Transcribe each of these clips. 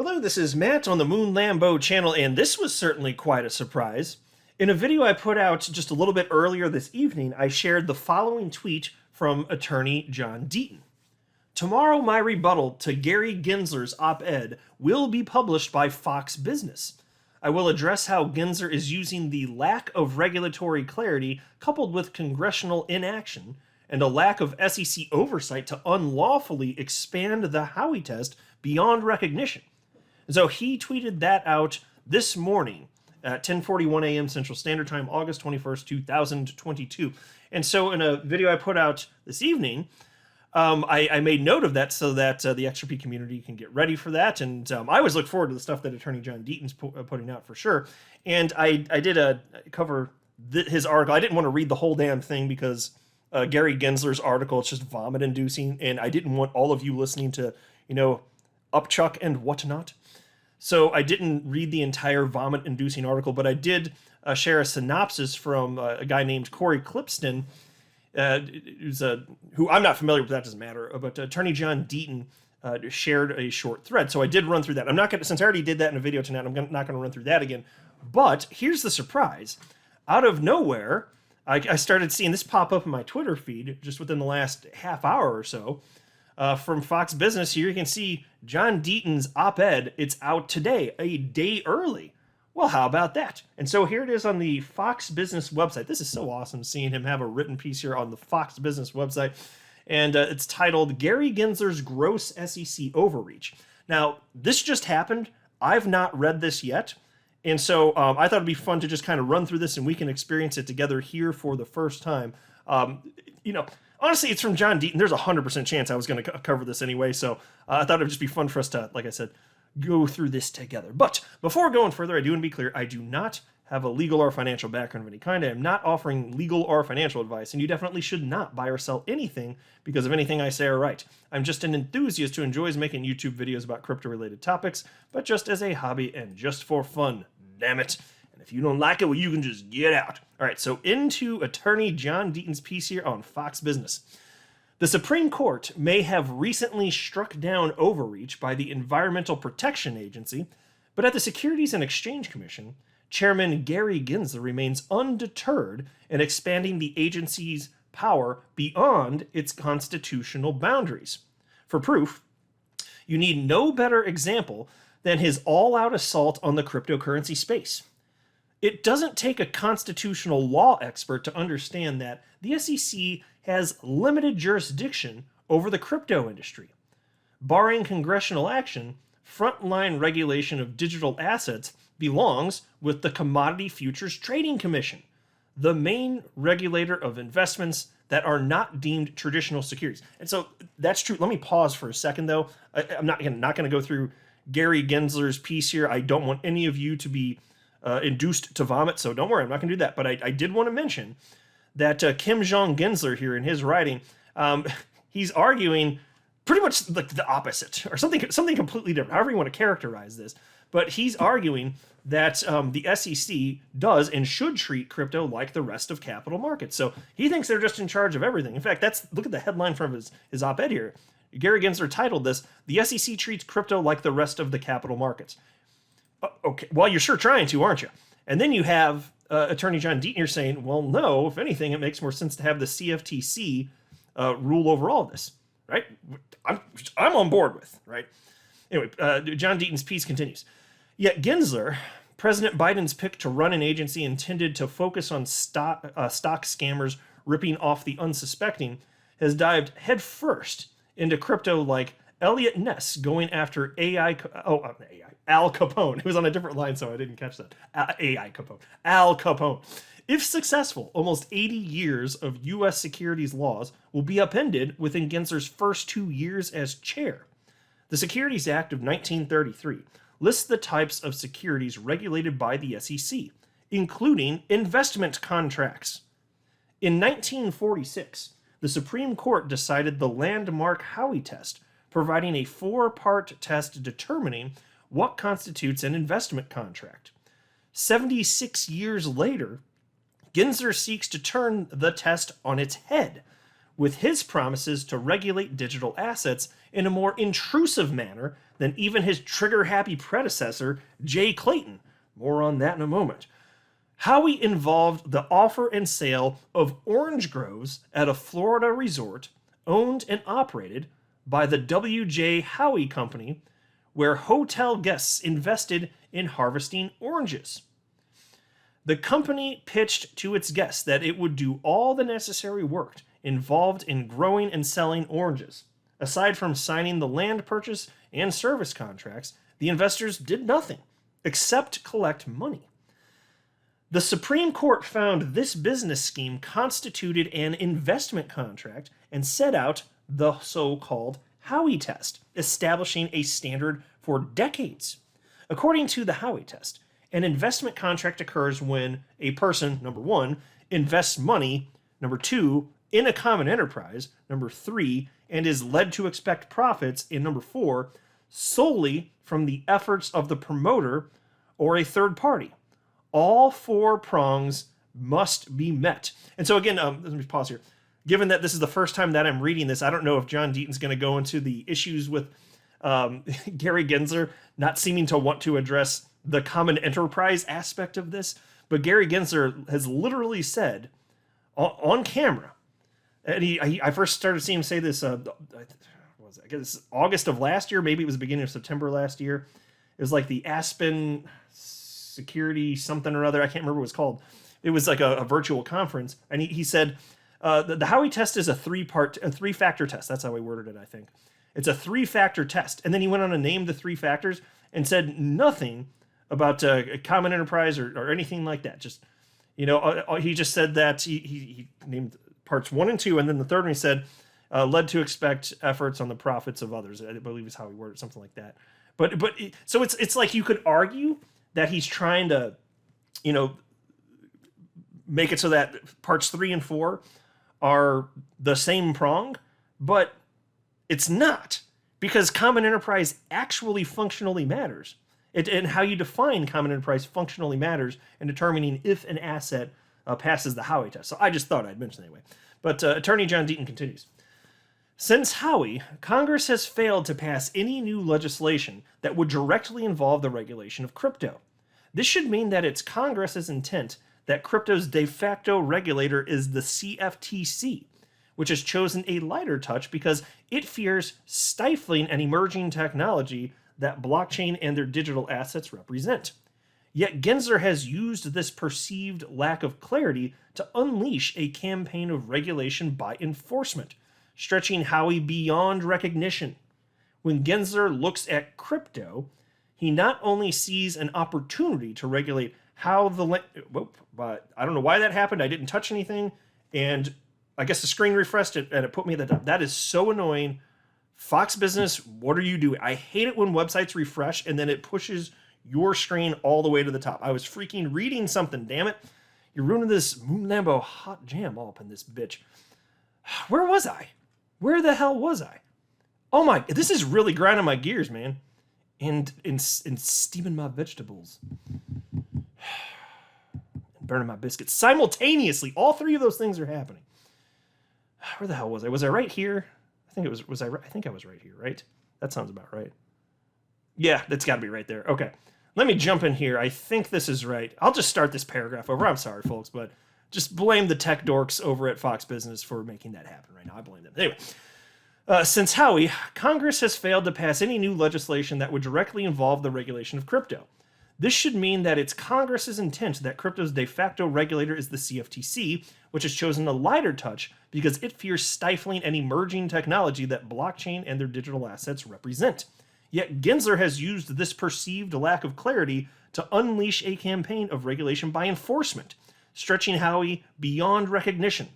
Hello, this is Matt on the Moon Lambo channel, and this was certainly quite a surprise. In a video I put out just a little bit earlier this evening, I shared the following tweet from attorney John Deaton. Tomorrow, my rebuttal to Gary Gensler's op-ed will be published by Fox Business. I will address how Gensler is using the lack of regulatory clarity coupled with congressional inaction and a lack of SEC oversight to unlawfully expand the Howey test beyond recognition. So he tweeted that out this morning at 10:41 a.m. Central Standard Time, August 21st, 2022. And so in a video I put out this evening, I made note of that so that the XRP community can get ready for that. And I always look forward to the stuff that Attorney John Deaton's putting out for sure. And I did cover his article. I didn't want to read the whole damn thing because Gary Gensler's article, it's just vomit-inducing. And I didn't want all of you listening to, upchuck and whatnot. So I didn't read the entire vomit-inducing article, but I did share a synopsis from a guy named Corey Clipston, who I'm not familiar with, that doesn't matter, but Attorney John Deaton shared a short thread. So I did run through that. I'm not going to, since I already did that in a video tonight, I'm not going to run through that again. But here's the surprise. Out of nowhere, I started seeing this pop up in my Twitter feed just within the last half hour or so. From Fox Business, here you can see John Deaton's op-ed. It's out today, a day early. Well, how about that? And so here it is on the Fox Business website. This is so awesome seeing him have a written piece here on the Fox Business website. And it's titled, Gary Gensler's Gross SEC Overreach. Now, this just happened. I've not read this yet. And so I thought it'd be fun to just kind of run through this and we can experience it together here for the first time. Honestly, it's from John Deaton. There's a 100% chance I was going to cover this anyway, so I thought it would just be fun for us to, like I said, go through this together. But before going further, I do want to be clear, I do not have a legal or financial background of any kind. I am not offering legal or financial advice, and you definitely should not buy or sell anything because of anything I say or write. I'm just an enthusiast who enjoys making YouTube videos about crypto-related topics, but just as a hobby and just for fun, damn it. If you don't like it, well, you can just get out. All right, so into Attorney John Deaton's piece here on Fox Business. The Supreme Court may have recently struck down overreach by the Environmental Protection Agency, but at the Securities and Exchange Commission, Chairman Gary Gensler remains undeterred in expanding the agency's power beyond its constitutional boundaries. For proof, you need no better example than his all-out assault on the cryptocurrency space. It doesn't take a constitutional law expert to understand that the SEC has limited jurisdiction over the crypto industry. Barring congressional action, frontline regulation of digital assets belongs with the Commodity Futures Trading Commission, the main regulator of investments that are not deemed traditional securities. And so that's true. Let me pause for a second, though. I'm not going to go through Gary Gensler's piece here. I don't want any of you to be induced to vomit, so don't worry, I'm not going to do that. But I did want to mention that Kim Jong Gensler here in his writing, he's arguing pretty much like the opposite, or something completely different, however you want to characterize this. But he's arguing that the SEC does and should treat crypto like the rest of capital markets. So he thinks they're just in charge of everything. In fact, look at the headline from his op-ed here. Gary Gensler titled this, "The SEC treats crypto like the rest of the capital markets." Okay, well, you're sure trying to, aren't you? And then you have Attorney John Deaton here saying, well, no, if anything, it makes more sense to have the CFTC rule over all of this, right? I'm on board with, right? Anyway, John Deaton's piece continues. Yet Gensler, President Biden's pick to run an agency intended to focus on stock scammers ripping off the unsuspecting, has dived headfirst into crypto like Elliot Ness going after Al Capone. It was on a different line, so I didn't catch that. Al Capone. If successful, almost 80 years of U.S. securities laws will be upended within Gensler's first 2 years as chair. The Securities Act of 1933 lists the types of securities regulated by the SEC, including investment contracts. In 1946, the Supreme Court decided the landmark Howey test, providing a 4-part test determining what constitutes an investment contract. 76 years later, Gensler seeks to turn the test on its head with his promises to regulate digital assets in a more intrusive manner than even his trigger-happy predecessor, Jay Clayton. More on that in a moment. Howey involved the offer and sale of orange groves at a Florida resort owned and operated by the W.J. Howey Company, where hotel guests invested in harvesting oranges. The company pitched to its guests that it would do all the necessary work involved in growing and selling oranges. Aside from signing the land purchase and service contracts, the investors did nothing except collect money. The Supreme Court found this business scheme constituted an investment contract and set out the so-called Howey test, establishing a standard for decades. According to the Howey test, an investment contract occurs when a person, number one, invests money, number two, in a common enterprise, number three, and is led to expect profits, and number four, solely from the efforts of the promoter or a third party. All four prongs must be met. And so again, let me pause here. Given that this is the first time that I'm reading this, I don't know if John Deaton's going to go into the issues with Gary Gensler not seeming to want to address the common enterprise aspect of this. But Gary Gensler has literally said on camera, and I first started seeing him say this, I guess August of last year, maybe it was the beginning of September last year. It was like the Aspen Security something or other. I can't remember what it was called. It was like a virtual conference. And he said, the Howey test is a three-factor test. That's how he worded it, I think. It's a three-factor test. And then he went on to name the three factors and said nothing about a common enterprise or anything like that. Just, he just said that he named parts 1 and 2, and then the third one he said, led to expect efforts on the profits of others. I believe is how he worded it, something like that. But so it's like you could argue that he's trying to, make it so that parts 3 and 4 are the same prong, but it's not, because common enterprise actually functionally matters. And how you define common enterprise functionally matters in determining if an asset passes the Howey test. So I just thought I'd mention it anyway. But Attorney John Deaton continues. Since Howey, Congress has failed to pass any new legislation that would directly involve the regulation of crypto. This should mean that it's Congress's intent that crypto's de facto regulator is the CFTC, which has chosen a lighter touch because it fears stifling an emerging technology that blockchain and their digital assets represent. Yet Gensler has used this perceived lack of clarity to unleash a campaign of regulation by enforcement, stretching Howey beyond recognition. When Gensler looks at crypto, he not only sees an opportunity to regulate how but I don't know why that happened. I didn't touch anything, and I guess the screen refreshed it, and it put me at the top. That is so annoying. Fox Business, what are you doing? I hate it when websites refresh, and then it pushes your screen all the way to the top. I was freaking reading something, damn it. You're ruining this Moon Lambo hot jam all up in this bitch. Where was I? Where the hell was I? Oh my, this is really grinding my gears, man. And steaming my vegetables. And burning my biscuits. Simultaneously, all three of those things are happening. Where the hell was I? Was I right here? I think I was right here, right? That sounds about right. Yeah, that's got to be right there. Okay. Let me jump in here. I think this is right. I'll just start this paragraph over. I'm sorry, folks, but just blame the tech dorks over at Fox Business for making that happen right now. I blame them. Anyway, since Howey, Congress has failed to pass any new legislation that would directly involve the regulation of crypto. This should mean that it's Congress's intent that crypto's de facto regulator is the CFTC, which has chosen a lighter touch because it fears stifling an emerging technology that blockchain and their digital assets represent. Yet Gensler has used this perceived lack of clarity to unleash a campaign of regulation by enforcement, stretching Howey beyond recognition.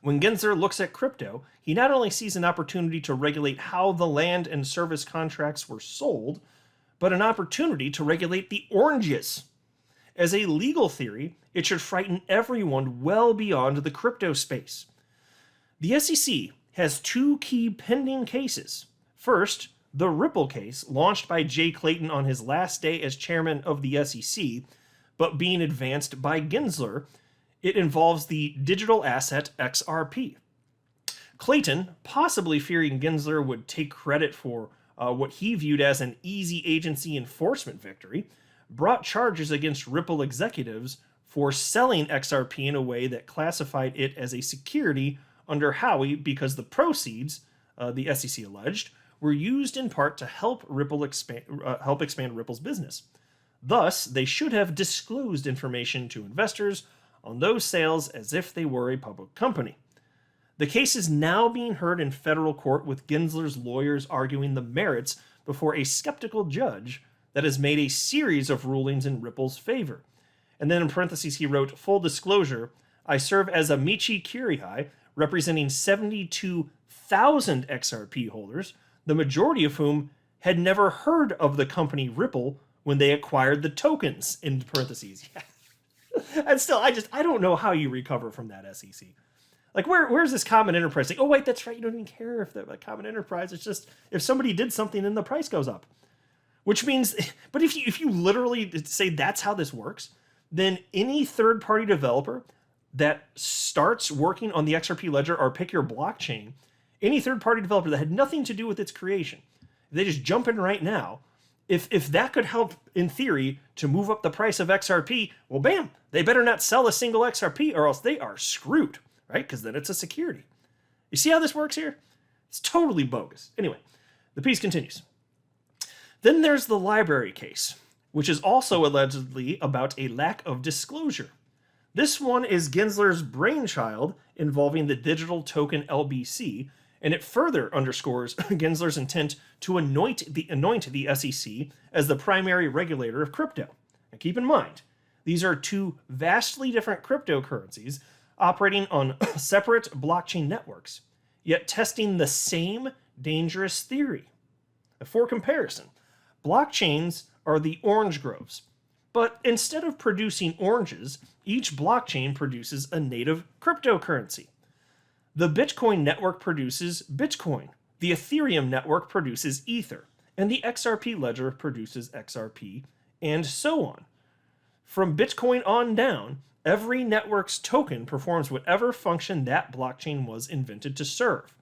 When Gensler looks at crypto, he not only sees an opportunity to regulate how the land and service contracts were sold, but an opportunity to regulate the oranges. As a legal theory, it should frighten everyone well beyond the crypto space. The SEC has two key pending cases. First, the Ripple case, launched by Jay Clayton on his last day as chairman of the SEC, but being advanced by Gensler. It involves the digital asset XRP. Clayton, possibly fearing Gensler would take credit for what he viewed as an easy agency enforcement victory, brought charges against Ripple executives for selling XRP in a way that classified it as a security under Howey because the proceeds, the SEC alleged, were used in part to help expand Ripple's business. Thus, they should have disclosed information to investors on those sales as if they were a public company. The case is now being heard in federal court, with Gensler's lawyers arguing the merits before a skeptical judge that has made a series of rulings in Ripple's favor. And then in parentheses, he wrote, "Full disclosure, I serve as a Michi Kirihai, representing 72,000 XRP holders, the majority of whom had never heard of the company Ripple when they acquired the tokens," in parentheses. Yeah. And still, I don't know how you recover from that, SEC. Like, where's this common enterprise? Like, oh, wait, that's right. You don't even care if they're like common enterprise. It's just if somebody did something and the price goes up. Which means, but if you literally say that's how this works, then any third-party developer that starts working on the XRP ledger or pick your blockchain, any third-party developer that had nothing to do with its creation, if they just jump in right now, if that could help, in theory, to move up the price of XRP, well, bam, they better not sell a single XRP or else they are screwed. Right? Because then it's a security. You see how this works here? It's totally bogus. Anyway, the piece continues. Then there's the library case, which is also allegedly about a lack of disclosure. This one is Gensler's brainchild involving the digital token LBC, and it further underscores Gensler's intent to anoint the SEC as the primary regulator of crypto. And keep in mind, these are two vastly different cryptocurrencies operating on separate blockchain networks, yet testing the same dangerous theory. For comparison, blockchains are the orange groves, but instead of producing oranges, each blockchain produces a native cryptocurrency. The Bitcoin network produces Bitcoin, the Ethereum network produces Ether, and the XRP ledger produces XRP, and so on. From Bitcoin on down, every network's token performs whatever function that blockchain was invented to serve.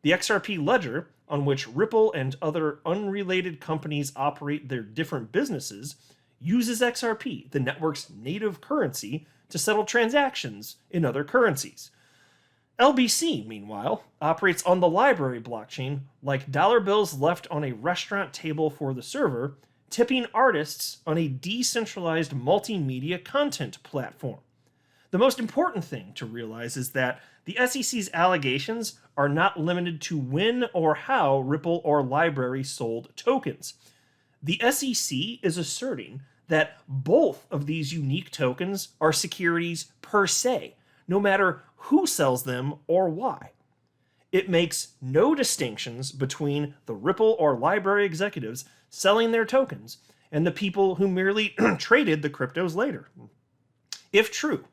The XRP ledger, on which Ripple and other unrelated companies operate their different businesses, uses XRP, the network's native currency, to settle transactions in other currencies. LBC, meanwhile, operates on the library blockchain like dollar bills left on a restaurant table for the server, tipping artists on a decentralized multimedia content platform. The most important thing to realize is that the SEC's allegations are not limited to when or how Ripple or Library sold tokens. The SEC is asserting that both of these unique tokens are securities per se, no matter who sells them or why. It makes no distinctions between the Ripple or Library executives selling their tokens and the people who merely traded the cryptos later. If true,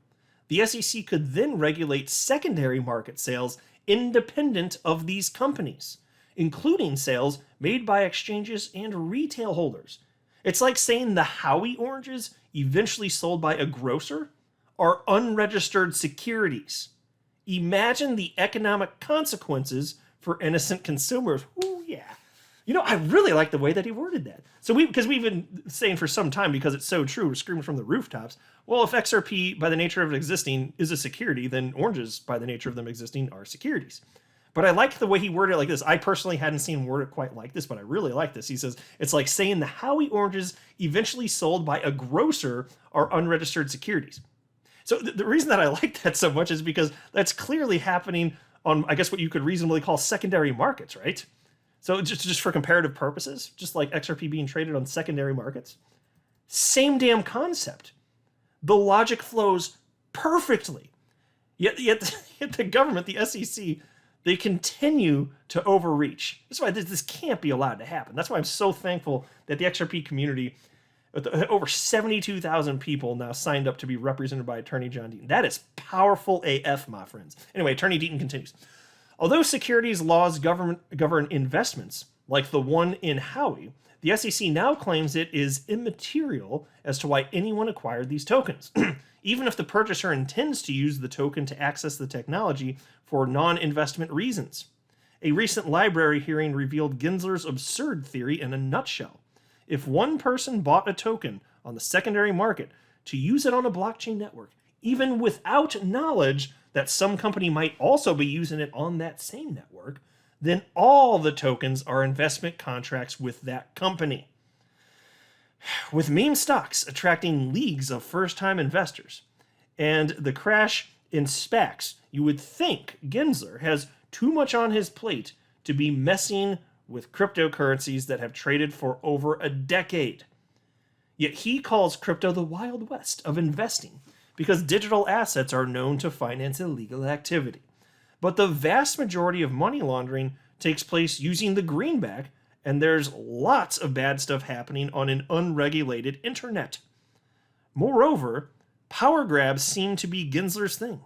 the SEC could then regulate secondary market sales independent of these companies, including sales made by exchanges and retail holders. It's like saying the Howey oranges eventually sold by a grocer are unregistered securities. Imagine the economic consequences for innocent consumers. Ooh, yeah. You know, I really like the way that he worded that. So because we've been saying for some time, because it's so true, we're screaming from the rooftops, well, if XRP, by the nature of it existing, is a security, then oranges, by the nature of them existing, are securities. But I like the way he worded it like this. I personally hadn't seen him word it quite like this, but I really like this. He says, it's like saying the Howey oranges eventually sold by a grocer are unregistered securities. So the reason that I like that so much is because that's clearly happening on, I guess, what you could reasonably call secondary markets, right? So just for comparative purposes, just like XRP being traded on secondary markets, same damn concept. The logic flows perfectly. Yet the government, the SEC, they continue to overreach. That's why this can't be allowed to happen. That's why I'm so thankful that the XRP community, over 72,000 people now signed up to be represented by Attorney John Deaton. That is powerful AF, my friends. Anyway, Attorney Deaton continues. Although securities laws govern investments, like the one in Howey, The SEC now claims it is immaterial as to why anyone acquired these tokens, even if the purchaser intends to use the token to access the technology for non-investment reasons. A recent library hearing revealed Gensler's absurd theory in a nutshell. If one person bought a token on the secondary market to use it on a blockchain network, even without knowledge that some company might also be using it on that same network, then all the tokens are investment contracts with that company. With meme stocks attracting leagues of first-time investors and the crash in SPACs, you would think Gensler has too much on his plate to be messing with cryptocurrencies that have traded for over a decade. Yet he calls crypto the Wild West of investing because digital assets are known to finance illegal activity. But the vast majority of money laundering takes place using the greenback, and there's lots of bad stuff happening on an unregulated internet. Moreover, power grabs seem to be Gensler's thing.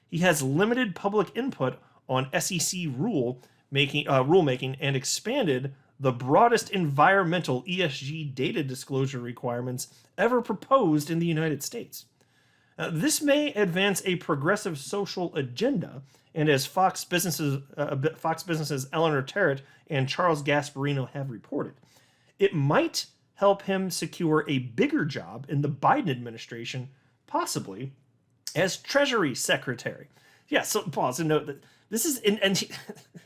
He has limited public input on SEC rulemaking and expanded the broadest environmental ESG data disclosure requirements ever proposed in the United States. This may advance a progressive social agenda, and as Fox Business's Eleanor Terrett and Charles Gasparino have reported, it might help him secure a bigger job in the Biden administration, possibly as Treasury Secretary. Yeah, so pause and note that this is, and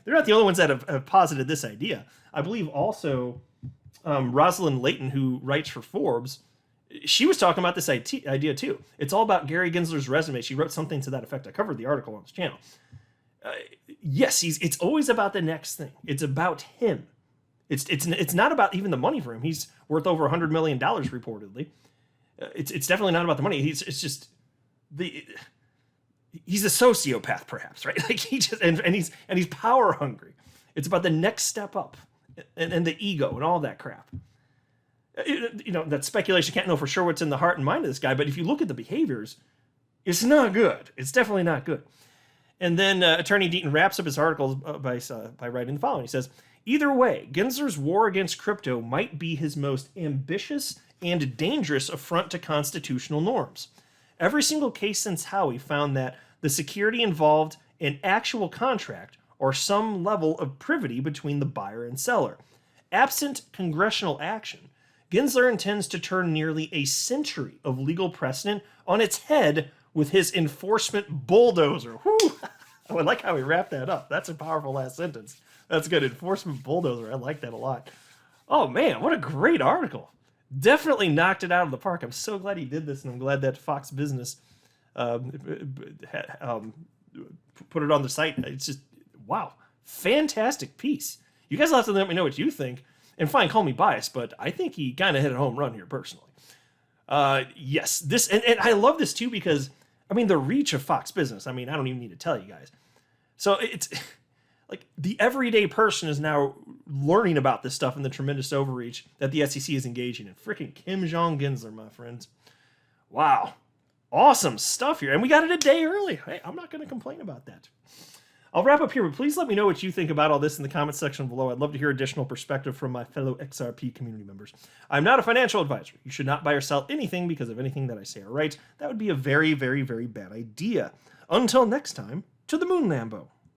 they're not the only ones that have posited this idea. I believe also Rosalind Layton, who writes for Forbes, she was talking about this idea too. It's all about Gary Gensler's resume. She wrote something to that effect. I covered the article on his channel. Yes, it's always about the next thing. It's about him. It's not about even the money for him. He's worth over $100 million reportedly. It's definitely not about the money. He's a sociopath, perhaps, right? Like he's power hungry. It's about the next step up and the ego and all that crap. That speculation, can't know for sure what's in the heart and mind of this guy, but if you look at the behaviors, it's not good. It's definitely not good. And then Attorney Deaton wraps up his article by writing the following. He says, either way, Gensler's war against crypto might be his most ambitious and dangerous affront to constitutional norms. Every single case since Howey found that the security involved an actual contract or some level of privity between the buyer and seller. Absent congressional action, Gensler intends to turn nearly a century of legal precedent on its head with his enforcement bulldozer. Whew. I like how he wrapped that up. That's a powerful last sentence. That's good. Enforcement bulldozer. I like that a lot. Oh, man, what a great article. Definitely knocked it out of the park. I'm so glad he did this, and I'm glad that Fox Business put it on the site. It's just, wow, fantastic piece. You guys will have to let me know what you think. And fine, call me biased, but I think he kind of hit a home run here personally. Yes, this, and I love this too because, I mean, the reach of Fox Business, I mean, I don't even need to tell you guys. So it's like the everyday person is now learning about this stuff and the tremendous overreach that the SEC is engaging in. Freaking Kim Jong-Gensler, my friends. Wow. Awesome stuff here. And we got it a day early. Hey, I'm not going to complain about that. I'll wrap up here, but please let me know what you think about all this in the comments section below. I'd love to hear additional perspective from my fellow XRP community members. I'm not a financial advisor. You should not buy or sell anything because of anything that I say or write. That would be a very, very, very bad idea. Until next time, to the moon, Lambo.